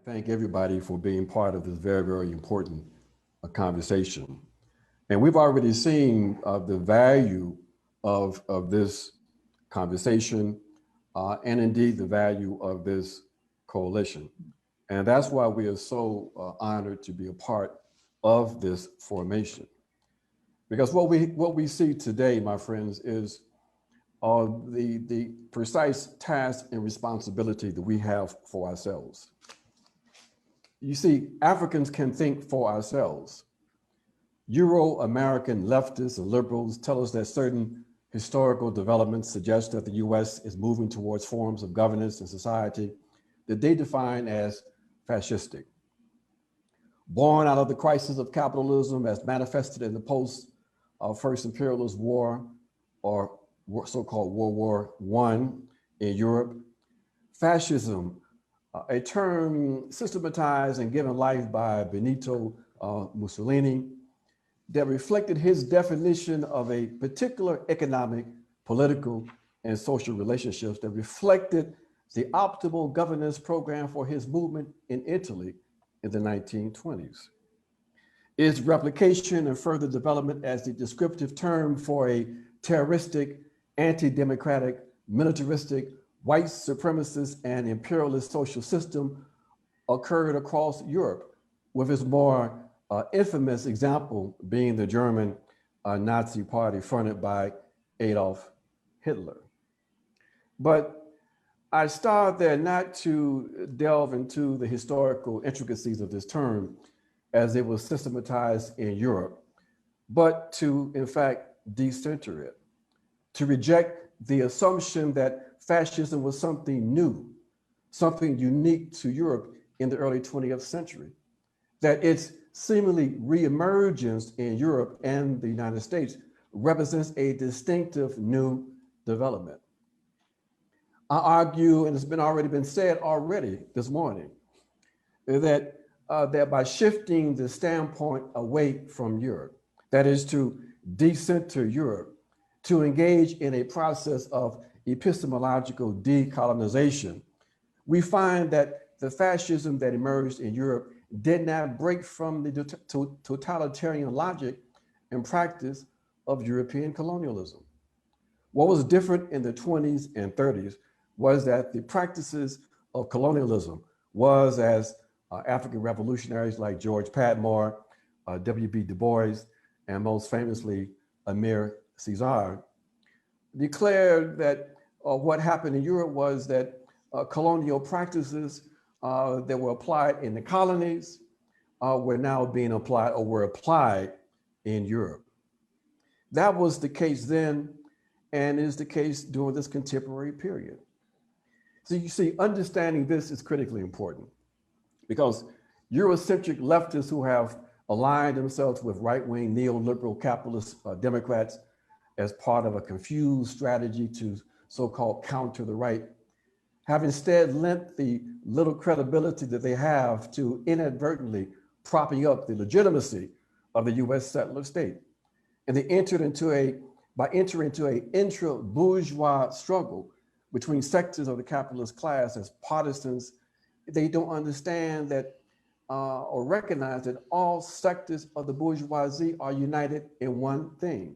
thank everybody for being part of this very, very important conversation. And we've already seen the value of this conversation and indeed the value of this coalition. And that's why we are so honored to be a part of this formation. Because what we see today, my friends, is the precise task and responsibility that we have for ourselves. You see, Africans can think for ourselves. Euro-American leftists and liberals tell us that certain historical developments suggest that the US is moving towards forms of governance and society that they define as fascistic. Born out of the crisis of capitalism as manifested in the post-First Imperialist War, or so-called World War I in Europe, fascism, a term systematized and given life by Benito Mussolini, that reflected his definition of a particular economic, political, and social relationships that reflected the optimal governance program for his movement in Italy in the 1920s. Its replication and further development as the descriptive term for a terroristic, anti-democratic, militaristic, white supremacist and imperialist social system occurred across Europe, with its more infamous example being the German Nazi party fronted by Adolf Hitler. But I start there not to delve into the historical intricacies of this term as it was systematized in Europe, but to, in fact, decenter it, to reject the assumption that fascism was something new, something unique to Europe in the early 20th century, that its seemingly reemergence in Europe and the United States represents a distinctive new development. I argue, and it's already been said already this morning, that by shifting the standpoint away from Europe, that is to decenter Europe, to engage in a process of epistemological decolonization, we find that the fascism that emerged in Europe did not break from the totalitarian logic and practice of European colonialism. What was different in the 20s and 30s was that the practices of colonialism was, as African revolutionaries like George Padmore, W.B. Du Bois, and most famously, Amir Caesar, declared that what happened in Europe was that colonial practices that were applied in the colonies were now being applied or were applied in Europe. That was the case then and is the case during this contemporary period. So you see, understanding this is critically important because Eurocentric leftists who have aligned themselves with right-wing neoliberal capitalist Democrats as part of a confused strategy to so-called counter the right have instead lent the little credibility that they have to inadvertently propping up the legitimacy of the US settler state. And they entering into an intra-bourgeois struggle between sectors of the capitalist class as partisans. They don't understand that or recognize that all sectors of the bourgeoisie are united in one thing: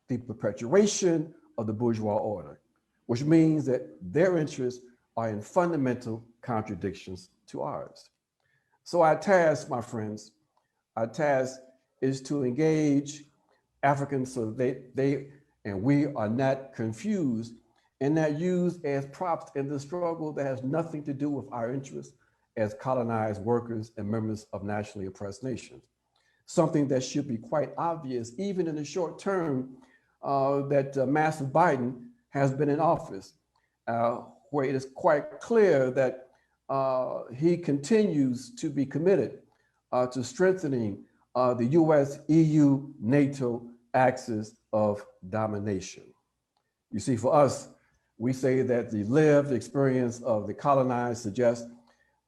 the perpetuation of the bourgeois order, which means that their interests are in fundamental contradictions to ours. So our task, my friends, our task is to engage Africans so they and we are not confused and not used as props in the struggle that has nothing to do with our interests as colonized workers and members of nationally oppressed nations. Something that should be quite obvious, even in the short term, that Master Biden has been in office, where it is quite clear that he continues to be committed to strengthening the US, EU, NATO axis of domination. You see, for us, we say that the lived experience of the colonized suggests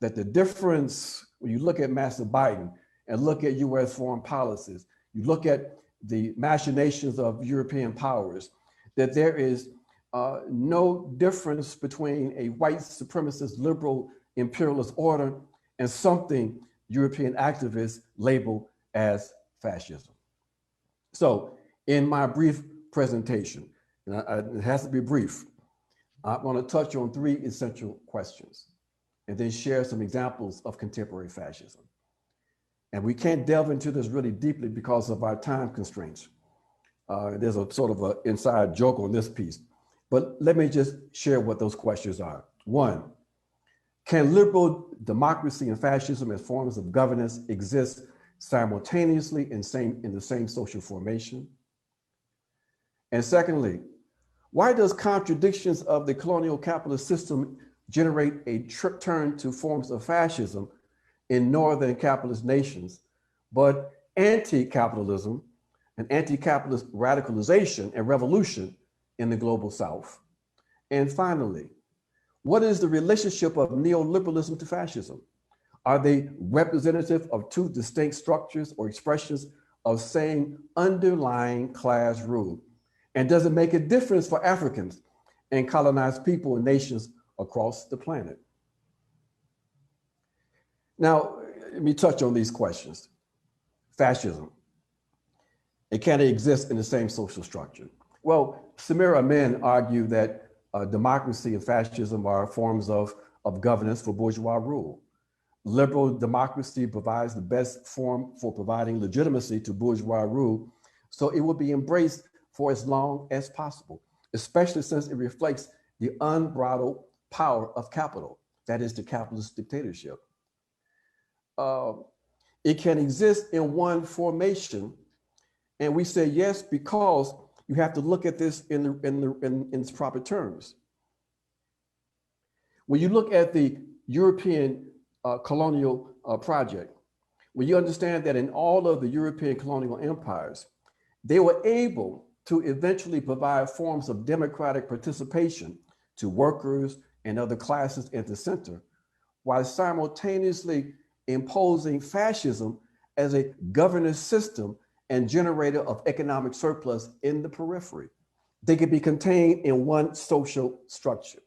that the difference, when you look at Master Biden and look at US foreign policies, you look at the machinations of European powers, that there is no difference between a white supremacist liberal imperialist order and something European activists label as fascism. So in my brief presentation, and it has to be brief, I'm going to touch on 3 essential questions and then share some examples of contemporary fascism. And we can't delve into this really deeply because of our time constraints. There's a sort of an inside joke on this piece, but let me just share what those questions are. 1, can liberal democracy and fascism as forms of governance exist simultaneously in the same social formation? And secondly, why does contradictions of the colonial capitalist system generate a turn to forms of fascism in northern capitalist nations, but anti-capitalism and anti-capitalist radicalization and revolution in the global South? And finally, what is the relationship of neoliberalism to fascism? Are they representative of 2 distinct structures or expressions of same underlying class rule? And does it make a difference for Africans and colonized people and nations across the planet? Now, let me touch on these questions. Fascism, and can it exist in the same social structure? Well, Samir Amin argued that democracy and fascism are forms of governance for bourgeois rule. Liberal democracy provides the best form for providing legitimacy to bourgeois rule, so it will be embraced for as long as possible, especially since it reflects the unbridled power of capital, that is the capitalist dictatorship. It can exist in one formation, and we say yes because you have to look at this in its proper terms. When you look at the European colonial project, when you understand that in all of the European colonial empires, they were able to eventually provide forms of democratic participation to workers and other classes at the center, while simultaneously imposing fascism as a governance system and generator of economic surplus in the periphery. They could be contained in one social structure.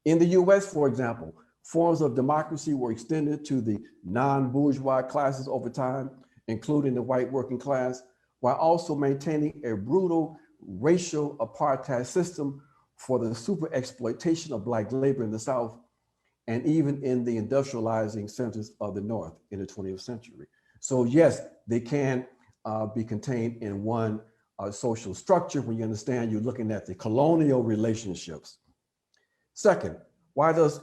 In the US, for example, forms of democracy were extended to the non-bourgeois classes over time, including the white working class, while also maintaining a brutal racial apartheid system for the super exploitation of Black labor in the South, and even in the industrializing centers of the North in the 20th century. So yes, they can be contained in one social structure when you understand you're looking at the colonial relationships. Second, why does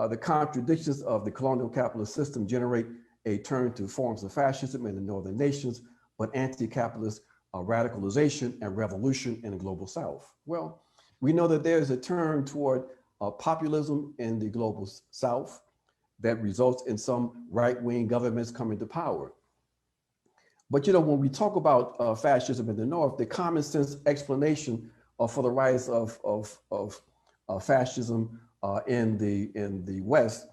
the contradictions of the colonial capitalist system generate a turn to forms of fascism in the northern nations, but anti-capitalist radicalization and revolution in the global South? Well, we know that there's a turn toward populism in the global South that results in some right-wing governments coming to power. But you know, when we talk about fascism in the North, the common sense explanation for the rise of fascism in the West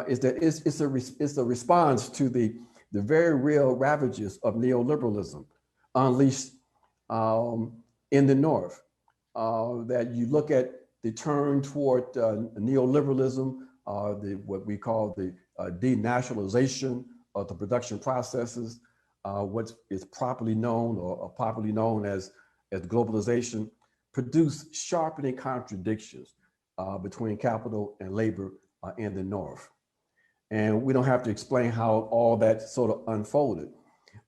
is that it's a response to the very real ravages of neoliberalism unleashed in the North. That you look at the turn toward neoliberalism, what we call the denationalization of the production processes, what is properly known or popularly known as globalization, produce sharpening contradictions between capital and labor in the North. And we don't have to explain how all that sort of unfolded.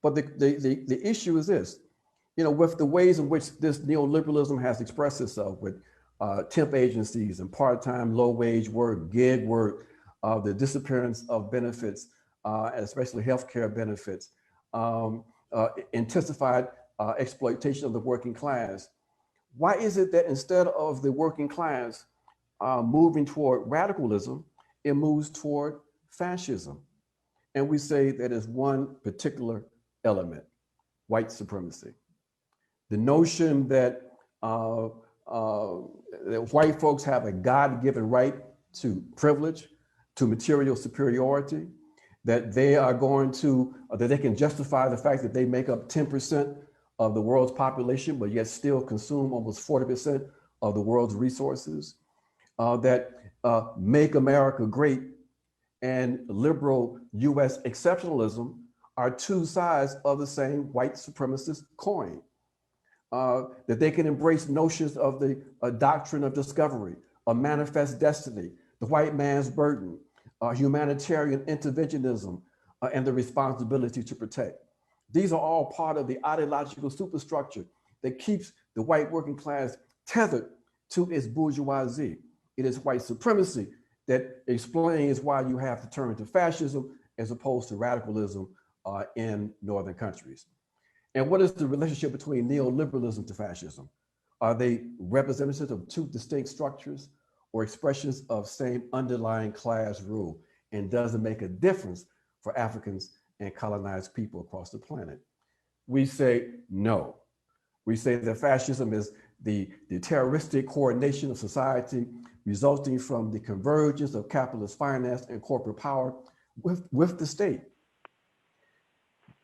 But the issue is this, you know, with the ways in which this neoliberalism has expressed itself with temp agencies and part-time low-wage work, gig work, the disappearance of benefits, especially healthcare benefits, intensified exploitation of the working class. Why is it that instead of the working class moving toward radicalism, it moves toward fascism? And we say that is one particular element, white supremacy. The notion that white folks have a God-given right to privilege, to material superiority, that they are going to, that they can justify the fact that they make up 10% of the world's population, but yet still consume almost 40% of the world's resources, that make America great and liberal US exceptionalism are two sides of the same white supremacist coin. That they can embrace notions of the doctrine of discovery, a manifest destiny, the white man's burden, humanitarian interventionism, and the responsibility to protect. These are all part of the ideological superstructure that keeps the white working class tethered to its bourgeoisie. It is white supremacy that explains why you have to turn to fascism as opposed to radicalism in northern countries. And what is the relationship between neoliberalism to fascism? Are they representatives of two distinct structures or expressions of same underlying class rule? And does it make a difference for Africans and colonized people across the planet? We say no. We say that fascism is the terroristic coordination of society resulting from the convergence of capitalist finance and corporate power with the state.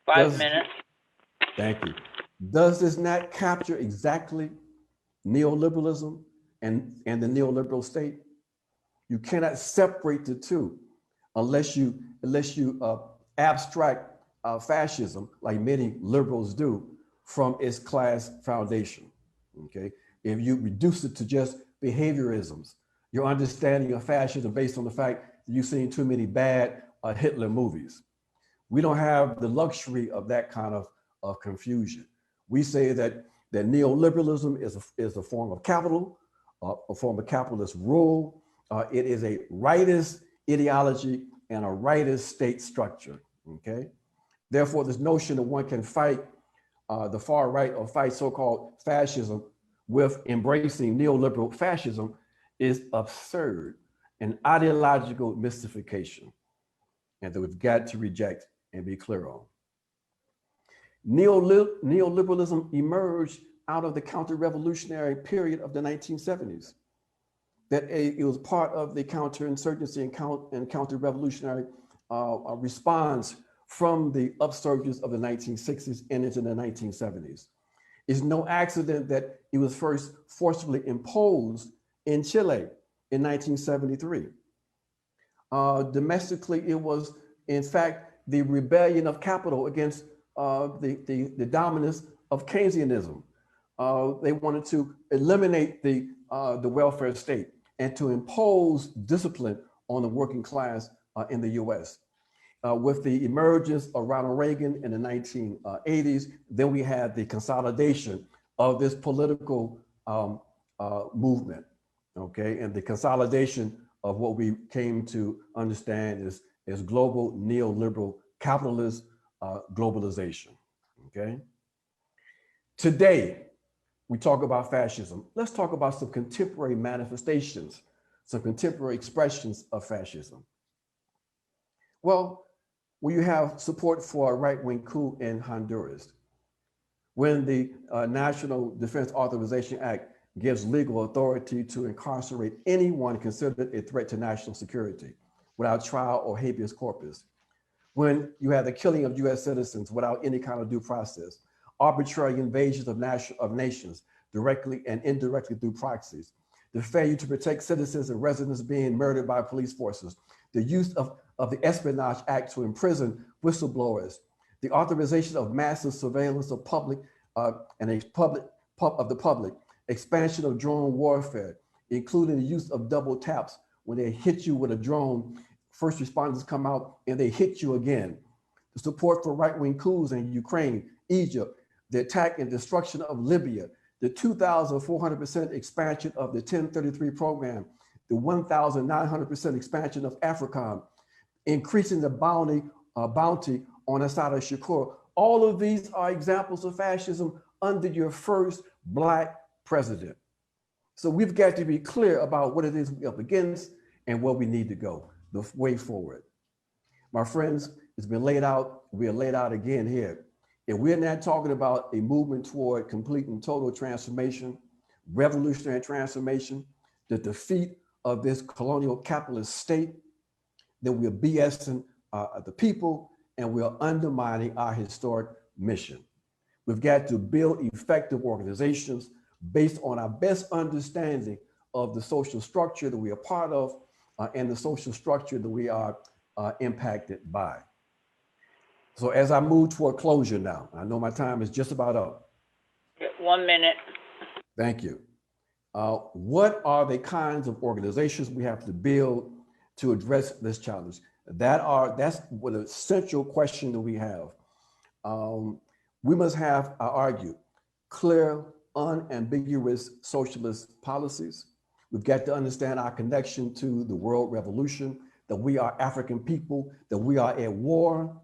5 minutes. Thank you. Does this not capture exactly neoliberalism and the neoliberal state? You cannot separate the two unless you abstract fascism, like many liberals do, from its class foundation. Okay, if you reduce it to just behaviorisms, your understanding of fascism based on the fact that you've seen too many bad Hitler movies. We don't have the luxury of that kind of confusion. We say that neoliberalism is a form of capital, a form of capitalist rule. It is a rightist ideology and a rightist state structure, okay? Therefore, this notion that one can fight the far right or fight so-called fascism with embracing neoliberal fascism is absurd, an ideological mystification, and that we've got to reject and be clear on. Neoliberalism emerged out of the counter-revolutionary period of the 1970s. That it was part of the counterinsurgency and counter-revolutionary response from the upsurges of the 1960s and into the 1970s. It's no accident that it was first forcibly imposed in Chile in 1973. Domestically, it was, in fact, the rebellion of capital against the dominance of Keynesianism. They wanted to eliminate the welfare state and to impose discipline on the working class in the US. With the emergence of Ronald Reagan in the 1980s, then we had the consolidation of this political movement, okay? And the consolidation of what we came to understand is global neoliberal capitalist globalization, okay? Today, we talk about fascism. Let's talk about some contemporary manifestations, some contemporary expressions of fascism. Well, when you have support for a right-wing coup in Honduras, when the National Defense Authorization Act gives legal authority to incarcerate anyone considered a threat to national security without trial or habeas corpus, when you have the killing of US citizens without any kind of due process, arbitrary invasions of nations directly and indirectly through proxies, the failure to protect citizens and residents being murdered by police forces, the use of the Espionage Act to imprison whistleblowers, the authorization of massive surveillance of the public, expansion of drone warfare, including the use of double taps when they hit you with a drone, first responders come out and they hit you again. The support for right-wing coups in Ukraine, Egypt, the attack and destruction of Libya, the 2,400% expansion of the 1033 program, the 1,900% expansion of AFRICOM, increasing the bounty on Assad al-Shakur. All of these are examples of fascism under your first Black president. So we've got to be clear about what it is we're up against and where we need to go, the way forward. My friends, it's been laid out, we are laid out again here. If we're not talking about a movement toward complete and total transformation, revolutionary transformation, the defeat of this colonial capitalist state, then we're BSing the people and we're undermining our historic mission. We've got to build effective organizations based on our best understanding of the social structure that we are part of and the social structure that we are impacted by. So as I move toward closure now, I know my time is just about up. 1 minute. Thank you. What are the kinds of organizations we have to build to address this challenge? That's what the central question that we have. We must have, I argue, clear, unambiguous socialist policies. We've got to understand our connection to the world revolution, that we are African people, that we are at war,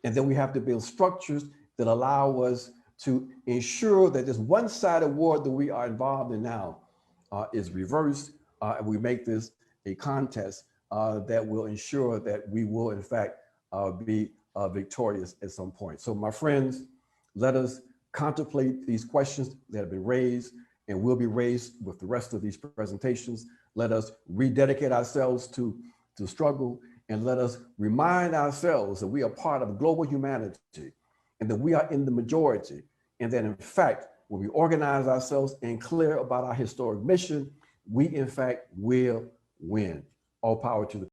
and then we have to build structures that allow us to ensure that this one-sided war that we are involved in now is reversed, and we make this a contest that will ensure that we will, in fact, be victorious at some point. So my friends, let us contemplate these questions that have been raised and will be raised with the rest of these presentations. Let us rededicate ourselves to struggle, and let us remind ourselves that we are part of global humanity and that we are in the majority, and that in fact, when we organize ourselves and clear about our historic mission, we in fact will win. All power to the